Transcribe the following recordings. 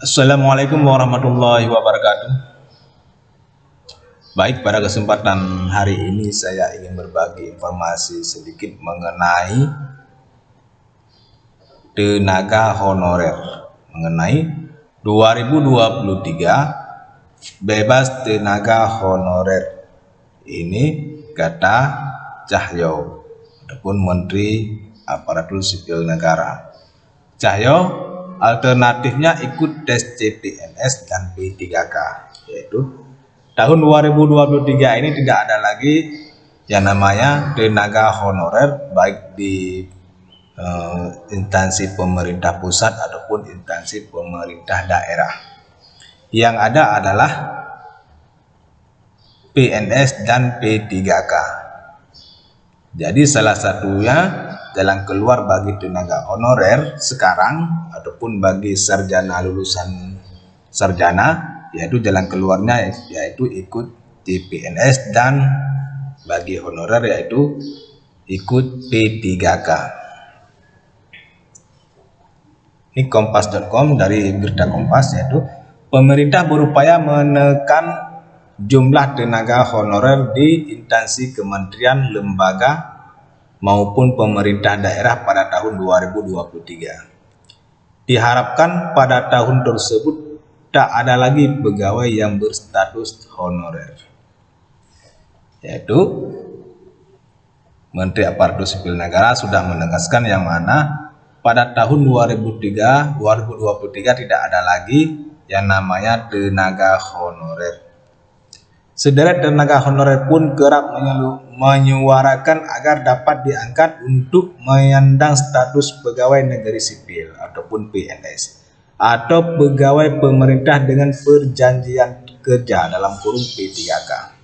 Assalamualaikum warahmatullahi wabarakatuh. Baik, pada kesempatan hari ini saya ingin berbagi informasi sedikit mengenai tenaga honorer. Mengenai 2023 bebas tenaga honorer. Ini kata Cahyo ataupun Menteri Aparatur Sipil Negara. Cahyo alternatifnya ikut tes CPNS dan P3K, yaitu tahun 2023 ini tidak ada lagi yang namanya tenaga honorer baik di instansi pemerintah pusat ataupun instansi pemerintah daerah. Yang ada adalah PNS dan P3K. Jadi salah satunya jalan keluar bagi tenaga honorer sekarang ataupun bagi sarjana lulusan sarjana, yaitu jalan keluarnya yaitu ikut CPNS, dan bagi honorer yaitu ikut P3K. Ini kompas.com, dari berita Kompas, yaitu pemerintah berupaya menekan jumlah tenaga honorer di instansi kementerian, lembaga maupun pemerintah daerah pada tahun 2023. Diharapkan pada tahun tersebut tak ada lagi pegawai yang berstatus honorer, yaitu Menteri Aparatur Sipil Negara sudah menegaskan yang mana pada tahun 2023 tidak ada lagi yang namanya tenaga honorer. Sederet tenaga honorer pun kerap menyuarakan agar dapat diangkat untuk menyandang status pegawai negeri sipil ataupun PNS atau pegawai pemerintah dengan perjanjian kerja dalam kurung P3K.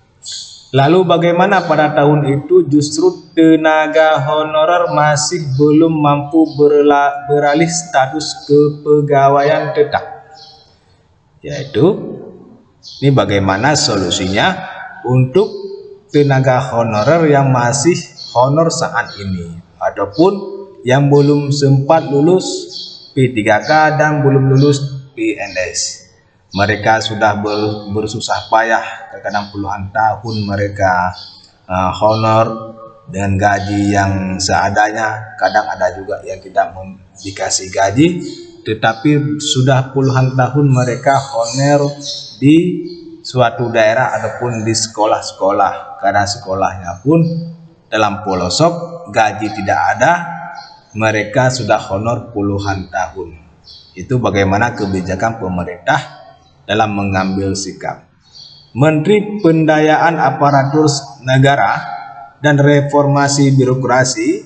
Lalu bagaimana pada tahun itu justru tenaga honorer masih belum mampu beralih status kepegawaian tetap, yaitu ini bagaimana solusinya untuk tenaga honorer yang masih honor saat ini ataupun yang belum sempat lulus P3K dan belum lulus PNS. Mereka sudah bersusah payah, kadang puluhan tahun mereka honor dengan gaji yang seadanya, kadang ada juga yang tidak dikasih gaji, tetapi sudah puluhan tahun mereka honor di suatu daerah ataupun di sekolah-sekolah, karena sekolahnya pun dalam pelosok, gaji tidak ada, mereka sudah honor puluhan tahun. Itu bagaimana kebijakan pemerintah dalam mengambil sikap. Menteri Pendayaan Aparatur Negara dan Reformasi Birokrasi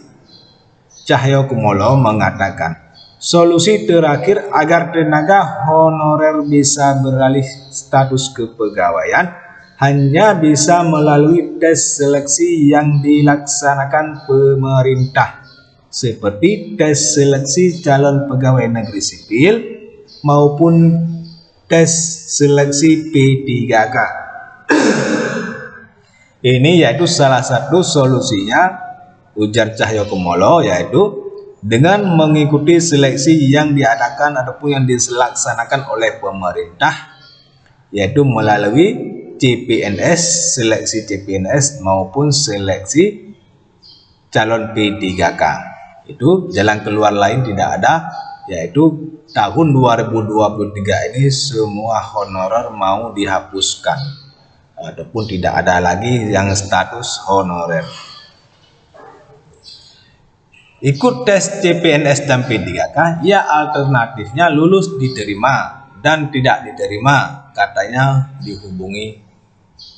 Cahyo Kumolo mengatakan, solusi terakhir agar tenaga honorer bisa beralih status kepegawaian hanya bisa melalui tes seleksi yang dilaksanakan pemerintah, seperti tes seleksi calon pegawai negeri sipil maupun tes seleksi P3K. Ini yaitu salah satu solusinya, ujar Cahyo Kumolo, yaitu dengan mengikuti seleksi yang diadakan ataupun yang dilaksanakan oleh pemerintah, yaitu melalui CPNS, seleksi CPNS maupun seleksi calon P3K. Itu jalan keluar lain tidak ada, yaitu tahun 2023 ini semua honorer mau dihapuskan ataupun tidak ada lagi yang status honorer. Ikut tes CPNS dan P3K, ya alternatifnya lulus diterima dan tidak diterima, katanya dihubungi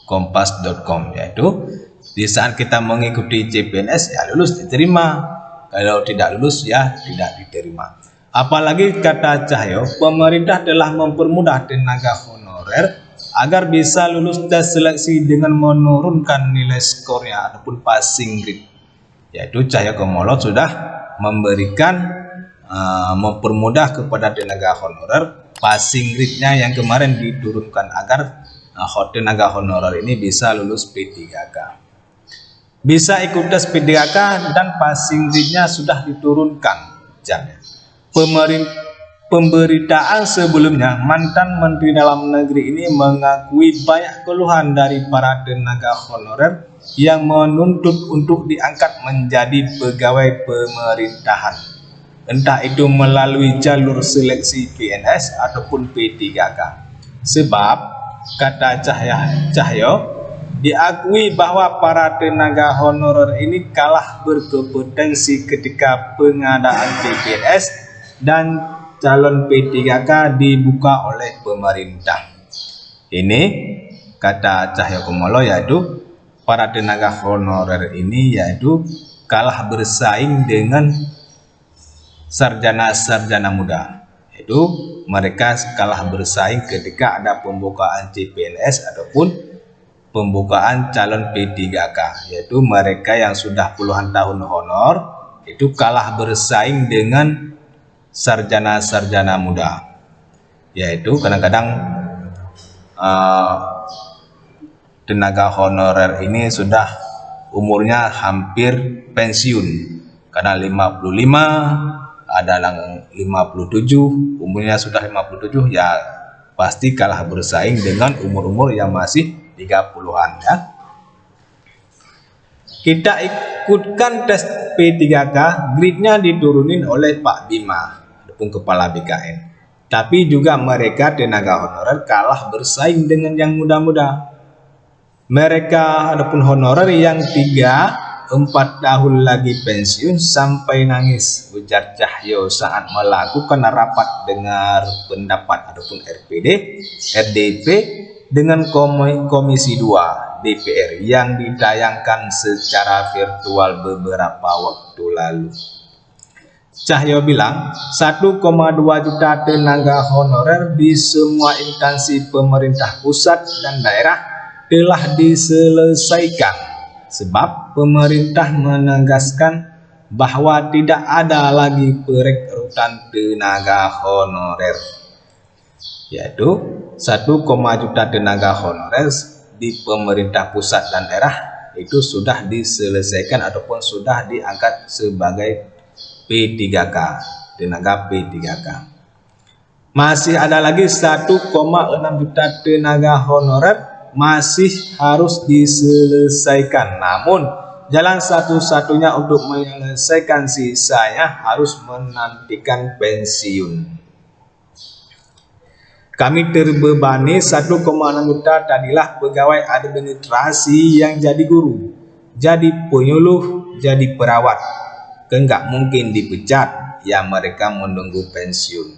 kompas.com, yaitu di saat kita mengikuti CPNS ya lulus diterima, kalau tidak lulus ya tidak diterima. Apalagi kata Cahyo, pemerintah telah mempermudah tenaga honorer agar bisa lulus tes seleksi dengan menurunkan nilai skornya ataupun passing grade, yaitu Cahyo Kumolo sudah memberikan mempermudah kepada tenaga honorer passing grade-nya yang kemarin diturunkan agar tenaga honorer ini bisa lulus P3K. Bisa ikut tes P3K dan passing grade-nya sudah diturunkan jamnya. pemberitaan sebelumnya, mantan Menteri Dalam Negeri ini mengakui banyak keluhan dari para tenaga honorer yang menuntut untuk diangkat menjadi pegawai pemerintahan, entah itu melalui jalur seleksi PNS ataupun P3K. Sebab, kata Cahyo, diakui bahwa para tenaga honorer ini kalah berkompetensi ketika pengadaan PPNS dan calon P3K dibuka oleh pemerintah. Ini kata Cahyo Kumolo, yaitu para tenaga honorer ini yaitu kalah bersaing dengan sarjana-sarjana muda. Yaitu mereka kalah bersaing ketika ada pembukaan CPNS ataupun pembukaan calon P3K, yaitu mereka yang sudah puluhan tahun honor itu kalah bersaing dengan sarjana-sarjana muda, yaitu kadang-kadang tenaga honorer ini sudah umurnya hampir pensiun, karena 55, ada yang 57, umurnya sudah 57, ya pasti kalah bersaing dengan umur-umur yang masih 30-an ya. Kita ikutkan tes P3K, gridnya diturunin oleh Pak Bima ataupun Kepala BKN. Tapi juga mereka tenaga honorer kalah bersaing dengan yang muda-muda. Mereka ataupun honorer yang 3-4 tahun lagi pensiun sampai nangis, ujar Cahyo saat melakukan rapat dengar pendapat ataupun RDP dengan Komisi 2 DPR yang ditayangkan secara virtual beberapa waktu lalu. Cahyo bilang 1,2 juta tenaga honorer di semua instansi pemerintah pusat dan daerah telah diselesaikan, sebab pemerintah menegaskan bahwa tidak ada lagi perekrutan tenaga honorer, yaitu 1, juta tenaga honorer di pemerintah pusat dan daerah itu sudah diselesaikan ataupun sudah diangkat sebagai P3K, tenaga P3K. Masih ada lagi 1,6 juta tenaga honorer masih harus diselesaikan, namun jalan satu-satunya untuk menyelesaikan sisanya harus menantikan pensiun. Kami terbebani 1,6 juta tadilah pegawai administrasi yang jadi guru, jadi penyuluh, jadi perawat. Enggak mungkin dipecat, ya mereka menunggu pensiun,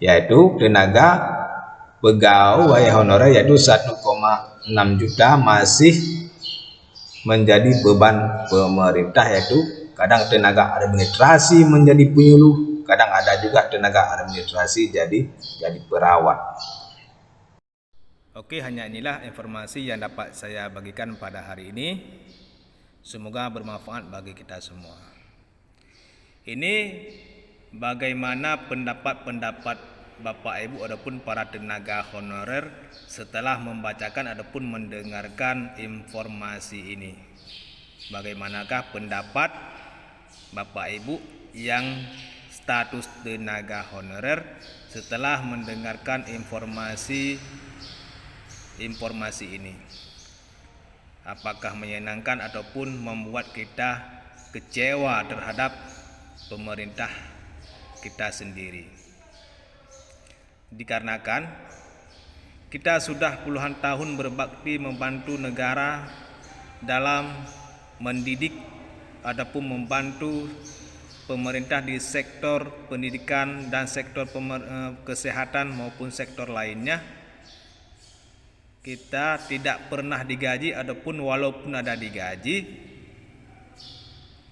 yaitu tenaga pegawai honorer yaitu 1,6 juta masih menjadi beban pemerintah, yaitu kadang tenaga administrasi menjadi penyuluh, kadang ada juga tenaga administrasi jadi perawat. Oke, hanya inilah informasi yang dapat saya bagikan pada hari ini. Semoga bermanfaat bagi kita semua. Ini bagaimana pendapat-pendapat Bapak Ibu ataupun para tenaga honorer setelah membacakan ataupun mendengarkan informasi ini. Bagaimanakah pendapat Bapak Ibu yang status tenaga honorer setelah mendengarkan informasi ini? Apakah menyenangkan ataupun membuat kita kecewa terhadap pemerintah kita sendiri? Dikarenakan kita sudah puluhan tahun berbakti membantu negara dalam mendidik ataupun membantu pemerintah di sektor pendidikan dan sektor kesehatan maupun sektor lainnya. Kita tidak pernah digaji ataupun walaupun ada digaji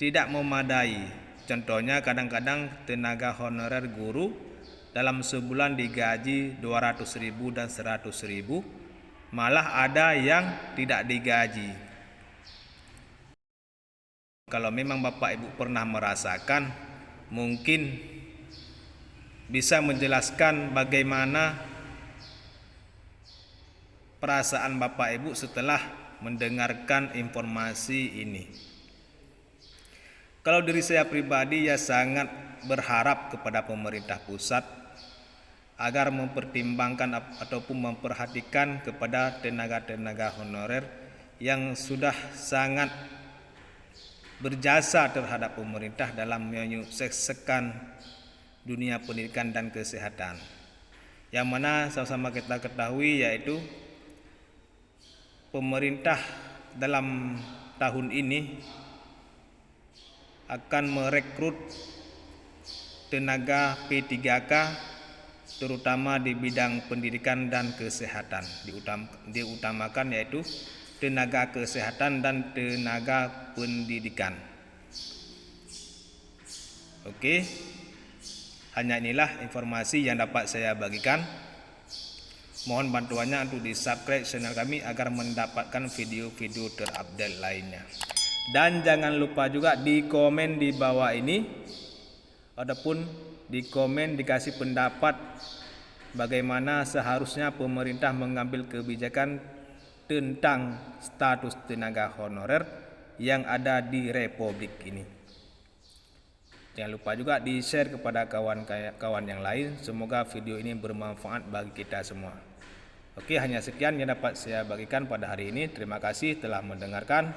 tidak memadai. Contohnya kadang-kadang tenaga honorer guru dalam sebulan digaji 200.000 dan 100.000, malah ada yang tidak digaji. Kalau memang Bapak Ibu pernah merasakan, mungkin bisa menjelaskan bagaimana perasaan Bapak Ibu setelah mendengarkan informasi ini. Kalau diri saya pribadi ya sangat berharap kepada pemerintah pusat agar mempertimbangkan ataupun memperhatikan kepada tenaga-tenaga honorer yang sudah sangat berjasa terhadap pemerintah dalam menyukseskan dunia pendidikan dan kesehatan. Yang mana sama-sama kita ketahui yaitu pemerintah dalam tahun ini akan merekrut tenaga P3K terutama di bidang pendidikan dan kesehatan. Diutamakan yaitu tenaga kesehatan dan tenaga pendidikan. Oke, hanya inilah informasi yang dapat saya bagikan. Mohon bantuannya untuk di-subscribe channel kami agar mendapatkan video-video terupdate lainnya. Dan jangan lupa juga di komen di bawah ini ataupun di komen dikasih pendapat bagaimana seharusnya pemerintah mengambil kebijakan tentang status tenaga honorer yang ada di Republik ini. Jangan lupa juga di-share kepada kawan-kawan yang lain. Semoga video ini bermanfaat bagi kita semua. Oke, hanya sekian yang dapat saya bagikan pada hari ini. Terima kasih telah mendengarkan.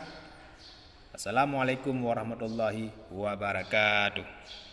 Assalamualaikum warahmatullahi wabarakatuh.